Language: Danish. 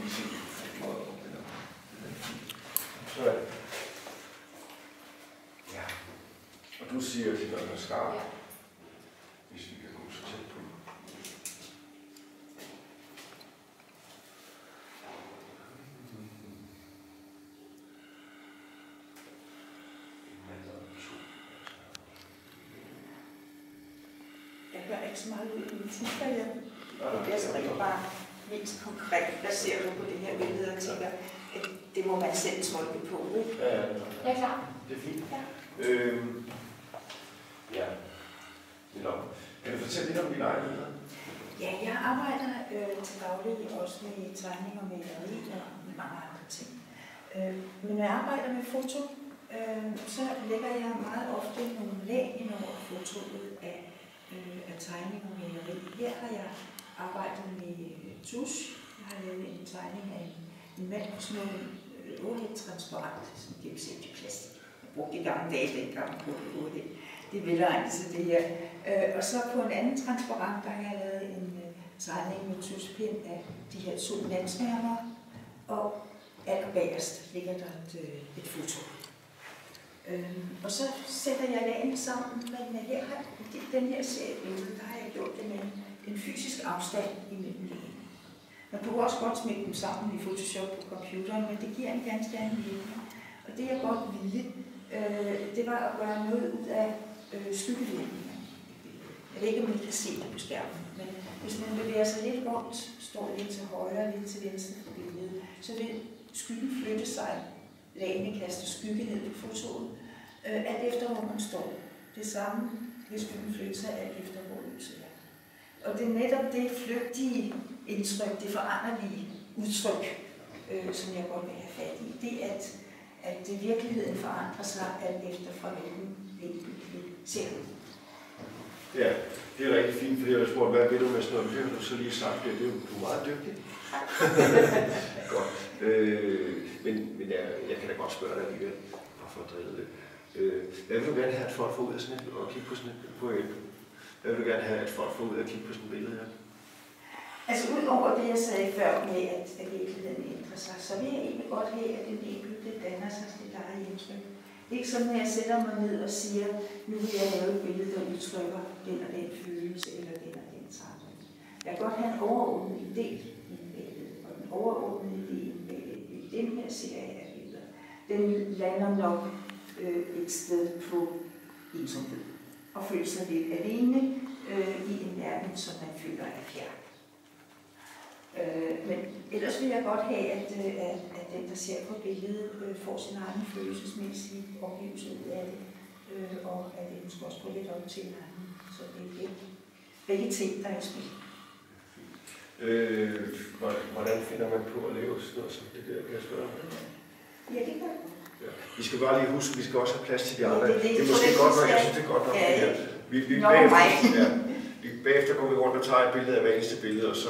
lige se. Så er det. Ja. Og du siger til noget, der skarpt. Ja. Hvis vi kan gå så tæt på. Jeg gør ikke så meget ud i min tidsperioden. Det er så rigtig bare mest konkret. Hvad ser du på det her billede og tænker, at det må man selv tolke på? Ja, jeg er klar. Det er fint. Ja. Ja. Kan du fortælle lidt om dine egne billeder? Ja, jeg arbejder til daglig også med tegning og maleri og mange andre ting. Men når jeg arbejder med foto, så lægger jeg meget ofte nogle lag ind over fotoet af tegning og maleri. Her har jeg arbejdet med tusch. Jeg har lavet en tegning af en mand på sådan nogle overhead-transparent, sådan gennemsigtig plastik. Jeg brugte i gamle dage dengang på overhead. Det er velegnet til det her. Og så på en anden transparent, der har jeg lavet en tegning med tuschpind af de her 2 landsmærker. Og allerbagerst ligger der et foto. Og så sætter jeg lagene sammen, men her har den her serie billede, der har jeg gjort det med en fysisk afstand imellem lagene. Man kunne også godt smække dem sammen i Photoshop på computeren, men det giver en ganske anden virkning. Og det jeg godt ville, det var at gøre noget ud af skyggevirkninger. Jeg ved ikke, om I kan se det på skærmen, men hvis man bevæger sig lidt rundt, står lidt til højre, lidt til venstre på billedet, så vil skyggen flytte sig. Lagene kaster skygge ned på fotoet, alt efter hvor man står. Det samme, hvis skyggen flytter sig, alt efter hvor lyset er. Og det er netop det flygtige indtryk, det foranderlige udtryk, som jeg godt vil have fat i. Det at virkeligheden forandrer sig alt efter fra hvilken vinkel vi ser ud. Ja, det er rigtig fint, fordi jeg har spurgt, hvad ved du med sådan noget? Det har du så lige sagt, du er meget dygtig. Godt. Men jeg kan da godt spørge dig alligevel, for at drille det. Hvad vil du gerne have, at folk får ud af sådan et, og kigge på sådan et, hvad vil du gerne have, at folk får ud af at kigge på sådan et billede her? Altså udover det, jeg sagde før med, at virkeligheden ændrer sig, så vil jeg egentlig godt have, at den enkelte danner sig sit eget indtryk. Det er ikke sådan, at jeg sætter mig ned og siger, nu vil jeg lave et billede, der udtrykker den og den følelse, eller den og den tanke. Jeg kan godt have en overordnet idé i billedet, og den overordnede idé i den her serie af billeder, den lander nok et sted på ensomhed, og føler sig lidt alene i en verden, som man føler er fjern. Men ellers vil jeg godt have, at den, der ser på billedet, får sin egen følelsesmæssige oplevelse ud af det, og at det måske også går lidt op til hinanden. Så det er begge ting, der er i spil. Hvordan finder man på at lave sådan noget som det der, kan jeg spørge? Ja, det gør jeg. Ja. Vi skal bare lige huske, at vi skal også have plads til de andre. Det er måske godt nok, jeg synes det er godt nok. Ja, bagefter går vi rundt og tager et billede af hver eneste billede, og så